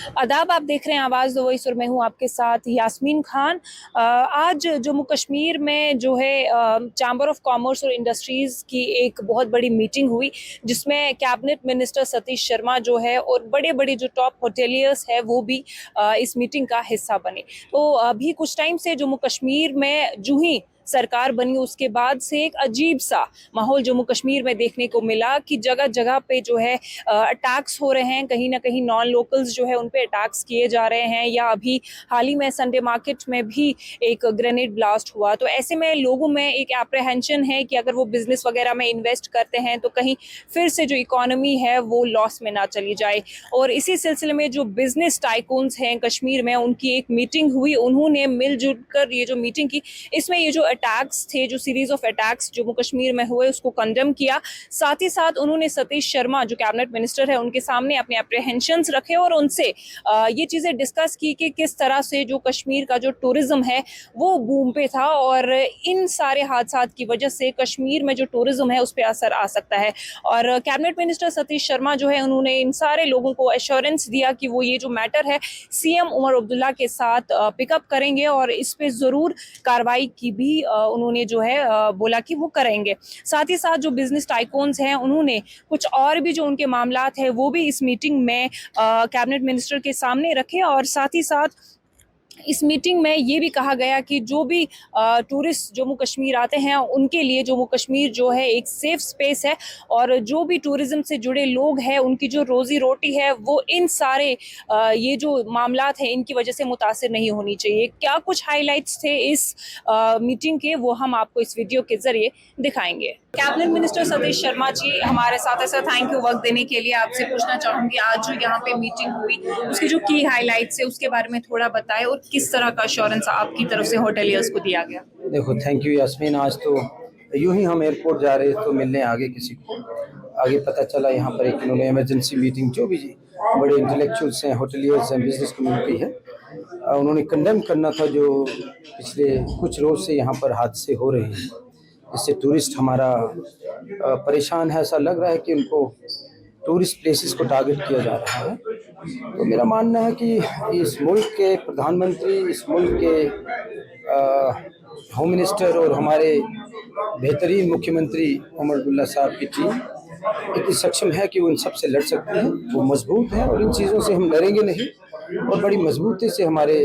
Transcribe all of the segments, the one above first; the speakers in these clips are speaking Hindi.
आदाब, आप देख रहे हैं आवाज़ द वॉइस और मैं हूं आपके साथ यास्मीन खान। आज जम्मू कश्मीर में जो है चैम्बर ऑफ कॉमर्स और इंडस्ट्रीज़ की एक बहुत बड़ी मीटिंग हुई, जिसमें कैबिनेट मिनिस्टर सतीश शर्मा जो है और बड़े बड़े जो टॉप होटेलियर्स है वो भी इस मीटिंग का हिस्सा बने। तो अभी कुछ टाइम से जम्मू कश्मीर में जूही सरकार बनी उसके बाद से एक अजीब सा माहौल जम्मू कश्मीर में देखने को मिला कि जगह जगह पे जो है अटैक्स हो रहे हैं, कहीं ना कहीं नॉन लोकल्स जो है उन पे अटैक्स किए जा रहे हैं, या अभी हाल ही में संडे मार्केट में भी एक ग्रेनेड ब्लास्ट हुआ। तो ऐसे में लोगों में एक एप्रीहेंशन है कि अगर वो बिजनेस वगैरह में इन्वेस्ट करते हैं तो कहीं फिर से जो इकोनॉमी है वो लॉस में ना चली जाए। और इसी सिलसिले में जो बिजनेस टाइकून्स हैं कश्मीर में, उनकी एक मीटिंग हुई, उन्होंने मिलजुल कर ये जो मीटिंग की, इसमें ये जो अटैक्स थे, जो series of attacks Jammu Kashmir में हुए, उसको कंडेम किया। साथ ही साथ उन्होंने सतीश शर्मा जो कैबिनेट मिनिस्टर है उनके सामने अपने एप्रीहेंशंस रखे और उनसे ये चीज़ें डिस्कस की कि किस तरह से जो कश्मीर का जो टूरिज्म है वो बूम पे था और इन सारे हादसात की वजह से कश्मीर में जो टूरिज्म है उस पर असर आ सकता है। और कैबिनेट मिनिस्टर सतीश शर्मा जो है उन्होंने इन सारे लोगों को एश्योरेंस दिया कि वो ये जो मैटर है सीएम उमर अब्दुल्ला के साथ पिकअप करेंगे और इस पे ज़रूर कार्रवाई की भी उन्होंने जो है बोला कि वो करेंगे। साथ ही साथ जो बिजनेस टाइकून्स हैं उन्होंने कुछ और भी जो उनके मामलात हैं वो भी इस मीटिंग में कैबिनेट मिनिस्टर के सामने रखे। और साथ ही साथ इस मीटिंग में ये भी कहा गया कि जो भी टूरिस्ट जम्मू कश्मीर आते हैं उनके लिए जम्मू कश्मीर जो है एक सेफ स्पेस है, और जो भी टूरिज्म से जुड़े लोग हैं उनकी जो रोजी रोटी है वो इन सारे ये जो मामलात हैं इनकी वजह से मुतासिर नहीं होनी चाहिए। क्या कुछ हाइलाइट्स थे इस मीटिंग के, वो हम आपको इस वीडियो के जरिए दिखाएंगे। कैबिनेट मिनिस्टर सतीश शर्मा जी हमारे साथ है। सर, थैंक यू वक्त देने के लिए। आपसे पूछना चाहूंगी, आज जो यहाँ पे मीटिंग हुई उसकी जो की हाइलाइट्स है उसके बारे में थोड़ा बताएं और किस तरह का अश्योरेंस आपकी तरफ से होटेलियर्स को दिया गया। देखो, थैंक यू यास्मीन। आज तो यूं ही हम एयरपोर्ट जा रहे तो मिलने आगे किसी को आगे पता चला यहाँ पर एक इन्होंने इमरजेंसी मीटिंग, जो भी बड़े इंटेलेक्चुअल्स हैं, होटेलियर्स हैं, बिजनेस कम्युनिटी है, उन्होंने कंडेम करना था जो पिछले कुछ रोज़ से यहाँ पर हादसे हो रहे हैं। इससे टूरिस्ट हमारा परेशान है। ऐसा लग रहा है कि उनको टूरिस्ट प्लेसेस को टारगेट किया जा रहा है। तो मेरा मानना है कि इस मुल्क के प्रधानमंत्री, इस मुल्क के होम मिनिस्टर और हमारे बेहतरीन मुख्यमंत्री उमर अब्दुल्ला साहब की टीम इतनी सक्षम है कि वो इन सब से लड़ सकते हैं। वो मजबूत है और इन चीज़ों से हम डरेंगे नहीं, और बड़ी मजबूती से हमारे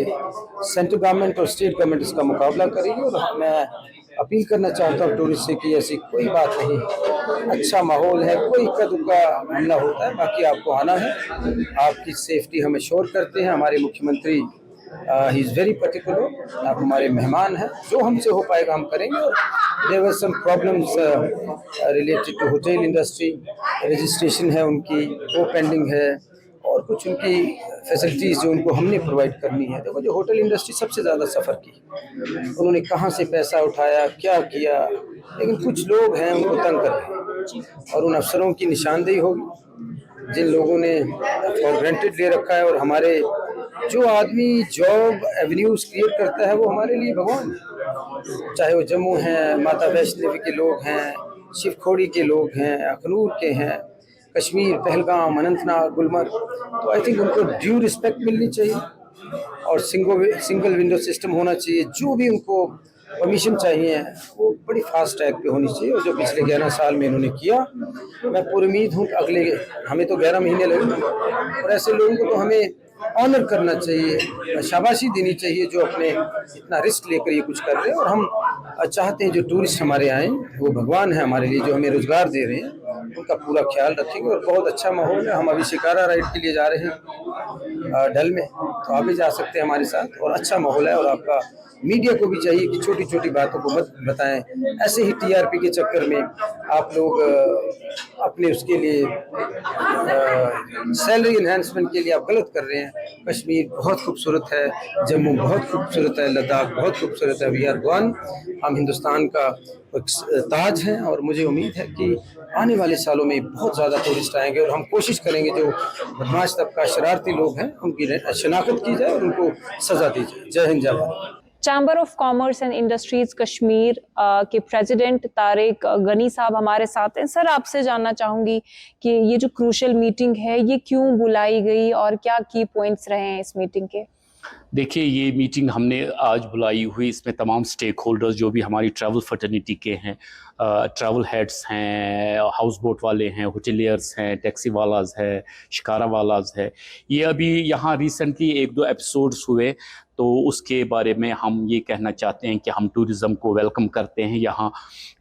सेंट्रल गवर्नमेंट और स्टेट गवर्नमेंट इसका मुकाबला करेगी। और मैं अपील करना चाहता हूँ टूरिस्ट से कि ऐसी कोई बात नहीं, अच्छा माहौल है, कोई इक्का दुक्का हमला होता है, बाकी आपको आना है। आपकी सेफ्टी हम श्योर करते हैं। हमारे मुख्यमंत्री ही इज़ वेरी पर्टिकुलर। आप हमारे मेहमान हैं, जो हमसे हो पाएगा हम करेंगे। और there were some problems related to hotel industry, registration है उनकी, वो पेंडिंग है, और कुछ उनकी फैसिलिटीज़ जो उनको हमने प्रोवाइड करनी है। देखो, जो होटल इंडस्ट्री सबसे ज़्यादा सफ़र की, उन्होंने कहाँ से पैसा उठाया, क्या किया, लेकिन कुछ लोग हैं उनको तंग कर रहे हैं, और उन अफसरों की निशानदेही होगी जिन लोगों ने फॉर ग्रांटेड ले रखा है। और हमारे जो आदमी जॉब एवेन्यूज़ क्रिएट करता है वो हमारे लिए भगवान है। चाहे वो जम्मू हैं, माता वैष्णो देवी के लोग हैं, शिवखोड़ी के लोग हैं, अखनूर के हैं, कश्मीर, पहलगाम, अनंतनाग, गुलमर्ग, तो आई थिंक उनको ड्यू रिस्पेक्ट मिलनी चाहिए और सिंगल विंडो सिस्टम होना चाहिए। जो भी उनको परमिशन चाहिए वो बड़ी फास्ट ट्रैक पे होनी चाहिए, और जो पिछले 11 साल में इन्होंने किया, मैं पूरी उम्मीद हूँ कि अगले, हमें तो 11 महीने लगे, और ऐसे लोगों को तो हमें ऑनर करना चाहिए, शाबाशी देनी चाहिए जो अपने इतना रिस्क लेकर ये कुछ कर रहे हैं। और हम चाहते हैं जो टूरिस्ट हमारे आएँ वो भगवान है हमारे लिए, जो हमें रोज़गार दे रहे हैं, उनका पूरा ख्याल रखेंगे। और बहुत अच्छा माहौल है। हम अभी शिकारा राइड के लिए जा रहे हैं डल में, तो आप भी जा सकते हैं हमारे साथ, और अच्छा माहौल है। और आपका मीडिया को भी चाहिए कि छोटी छोटी बातों को मत बताएं। ऐसे ही टीआरपी के चक्कर में आप लोग अपने उसके लिए सैलरी इन्हांसमेंट के लिए आप गलत कर रहे हैं। कश्मीर बहुत खूबसूरत है, जम्मू बहुत खूबसूरत है, लद्दाख बहुत खूबसूरत है। वी आर वन, हम हिंदुस्तान का ताज हैं। और मुझे उम्मीद है कि आने वाले सालों में बहुत ज़्यादा टूरिस्ट आएंगे, और हम कोशिश करेंगे जो बदमाश तबका, शरारती लोग हैं, उनकी शनाख्त की जाए और उनको सज़ा दी जाए। जय हिंद, जय Bharat. Chamber of commerce and industries Kashmir के प्रेसिडेंट तारिक गनी साहब हमारे साथ हैं। सर, आपसे जानना चाहूंगी कि ये जो क्रूशल मीटिंग है ये क्यों बुलाई गई और क्या की पॉइंट्स रहे हैं इस मीटिंग के? देखिए, ये मीटिंग हमने आज बुलाई हुई, इसमें तमाम स्टेक होल्डर्स जो भी हमारी ट्रैवल फर्टर्निटी के हैं, ट्रैवल हेड्स हैं, हाउस बोट वाले हैं, होटलियर्स हैं, टैक्सी वालाज है, शिकारा वालाज है, ये अभी यहाँ रिसेंटली 1-2 एपिसोड्स हुए, तो उसके बारे में हम ये कहना चाहते हैं कि हम टूरिज़्म को वेलकम करते हैं। यहाँ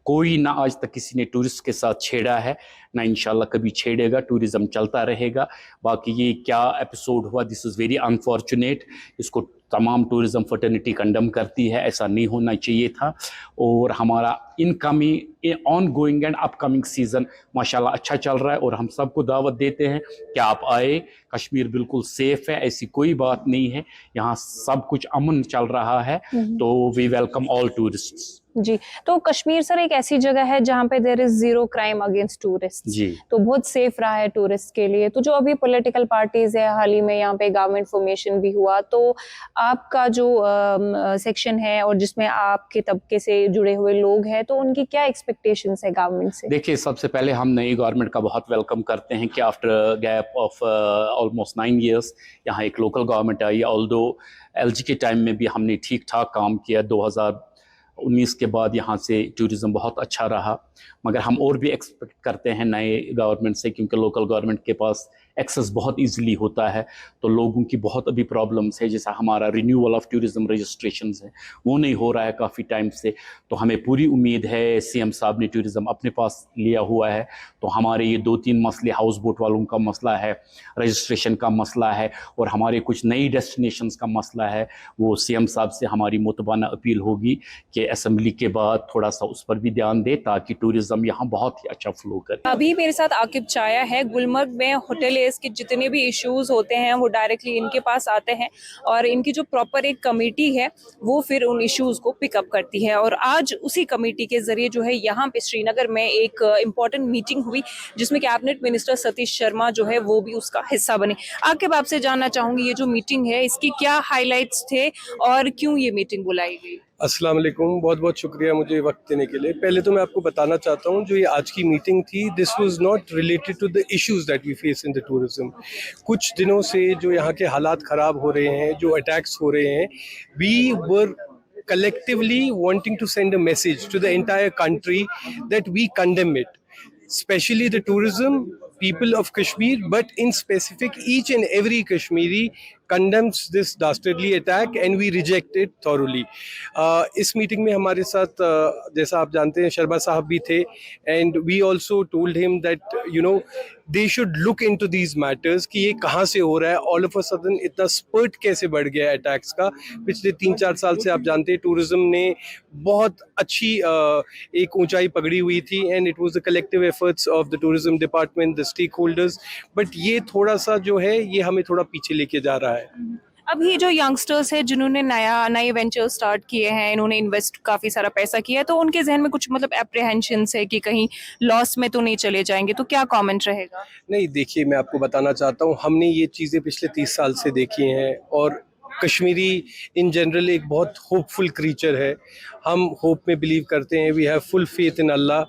कोई ना आज तक किसी ने टूरिस्ट के साथ छेड़ा है, ना इंशाल्लाह कभी छेड़ेगा, टूरिज़्म चलता रहेगा। बाकी ये क्या एपिसोड हुआ, दिस इज़ वेरी अनफॉर्चुनेट, इसको तमाम टूरिज़्म फर्टर्निटी कंडम करती है, ऐसा नहीं होना चाहिए था। और हमारा incoming on going and upcoming season माशाल्लाह अच्छा चल रहा है और हम सबको दावत देते हैं कि आप आए, कश्मीर बिल्कुल सेफ़ है, ऐसी कोई बात नहीं है, यहाँ सब कुछ अमन चल रहा है, तो वी वेलकम ऑल टूरिस्ट्स। जी, तो कश्मीर सर एक ऐसी जगह है जहाँ पे there is zero crime against tourist, जी, तो बहुत सेफ रहा है टूरिस्ट के लिए। तो जो अभी पॉलिटिकल पार्टीज है, हाल ही में यहाँ पे गवर्नमेंट फॉर्मेशन भी हुआ, तो आपका जो सेक्शन है और जिसमें आपके तबके से जुड़े हुए लोग हैं, तो उनकी क्या एक्सपेक्टेशंस है गवर्नमेंट से? देखिए, सबसे पहले हम नई गवर्नमेंट का बहुत वेलकम करते हैं कि after gap of almost 9 years यहाँ एक लोकल गवर्नमेंट आई। ऑल्दो एलजी के टाइम में भी हमने ठीक ठाक काम किया, 2019 के बाद यहाँ से टूरिज़्म बहुत अच्छा रहा, मगर हम और भी एक्सपेक्ट करते हैं नए गवर्नमेंट से, क्योंकि लोकल गवर्नमेंट के पास एक्सेस बहुत इजीली होता है, तो लोगों की बहुत अभी प्रॉब्लम्स है, जैसा हमारा रिन्यूअल ऑफ टूरिज़्म रजिस्ट्रेशंस है वो नहीं हो रहा है काफ़ी टाइम से। तो हमें पूरी उम्मीद है, सीएम साहब ने टूरिज़्म अपने पास लिया हुआ है, तो हमारे ये 2-3 मसले, हाउस बोट वालों का मसला है, रजिस्ट्रेशन का मसला है, और हमारे कुछ नई डेस्टिनेशंस का मसला है, वो सीएम साहब से हमारी मुतबाना अपील होगी कि असेंबली के बाद थोड़ा सा उस पर भी ध्यान दे, ताकि टूरिज़्म यहाँ बहुत ही अच्छा फ्लो करे। अभी मेरे साथ आकिब चाया है। गुलमर्ग में होटलियर्स के जितने भी इश्यूज होते हैं वो डायरेक्टली इनके पास आते हैं और इनकी जो प्रॉपर एक कमेटी है वो फिर उन इश्यूज को पिकअप करती है। और आज उसी कमेटी के जरिए जो है यहाँ पे श्रीनगर में एक इम्पॉर्टेंट मीटिंग हुई, जिसमें कैबिनेट मिनिस्टर सतीश शर्मा जो है वो भी उसका हिस्सा बने। आकिब, आपसे जानना चाहूंगी, ये जो मीटिंग है इसकी क्या हाईलाइट्स थे और क्यों ये मीटिंग बुलाई गई? अस्सलाम वालेकुम, बहुत बहुत शुक्रिया मुझे वक्त देने के लिए। पहले तो मैं आपको बताना चाहता हूँ, जो ये आज की मीटिंग थी, this was not related to the issues that we face in the tourism. कुछ दिनों से जो यहाँ के हालात ख़राब हो रहे हैं, जो अटैक्स हो रहे हैं, we were collectively wanting to send a message to the entire country that we condemn it, especially the tourism people of Kashmir, but in specific each and every Kashmiri condemns this dastardly attack and we reject it thoroughly. इस मीटिंग में हमारे साथ जैसा आप जानते हैं शर्मा साहब भी थे, and we also told him that you know they should look into these matters कि ये कहाँ से हो रहा है, all of a sudden इतना स्पर्ट कैसे बढ़ गया है अटैक्स का। पिछले 3-4 साल से आप जानते हैं टूरिज्म ने बहुत अच्छी एक ऊंचाई पकड़ी हुई थी, and it was the collective efforts of the tourism department, the stakeholders, but ये थोड़ा सा जो है ये हमें थोड़ा पीछे लेके जा रहा है। अभी जो यंगस्टर्स है जिन्होंने नए वेंचर स्टार्ट किए हैं, इन्होंने इन्वेस्ट काफी सारा पैसा किया है, तो उनके जहन में कुछ मतलब एप्रीहेंशंस है कि कहीं लॉस में तो नहीं चले जाएंगे, तो क्या कमेंट रहेगा? नहीं, देखिए मैं आपको बताना चाहता हूँ, हमने ये चीज़ें पिछले 30 साल से देखी हैं और कश्मीरी इन जनरल एक बहुत होपफुल क्रीचर है। हम होप में बिलीव करते हैं, we have full faith in Allah.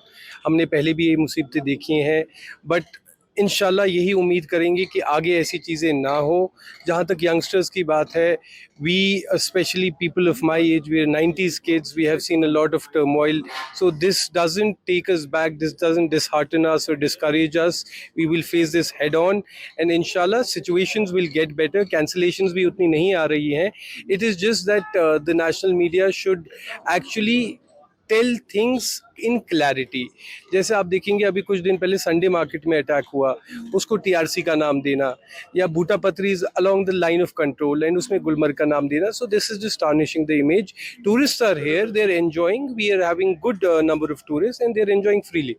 हमने पहले भी ये मुसीबतें देखी हैं, बट इंशाल्लाह यही उम्मीद करेंगे कि आगे ऐसी चीज़ें ना हो। जहाँ तक यंगस्टर्स की बात है, we specially people of my age, we are 90s kids, we have seen a lot of turmoil, so this doesn't take us back, this doesn't dishearten us or discourage us. We will face this head on and inshallah situations will get better. Cancellations भी उतनी नहीं आ रही हैं. It is just that the national media should actually tell things in clarity. जैसे आप देखेंगे अभी कुछ दिन पहले संडे मार्केट में अटैक हुआ, उसको टीआरसी का नाम देना, या Boota Pathri along the line of control and उसमें गुलमर्ग का नाम देना। So this is just tarnishing the image. Tourist are here, they are enjoying, we are having good number of tourist and they are enjoying freely.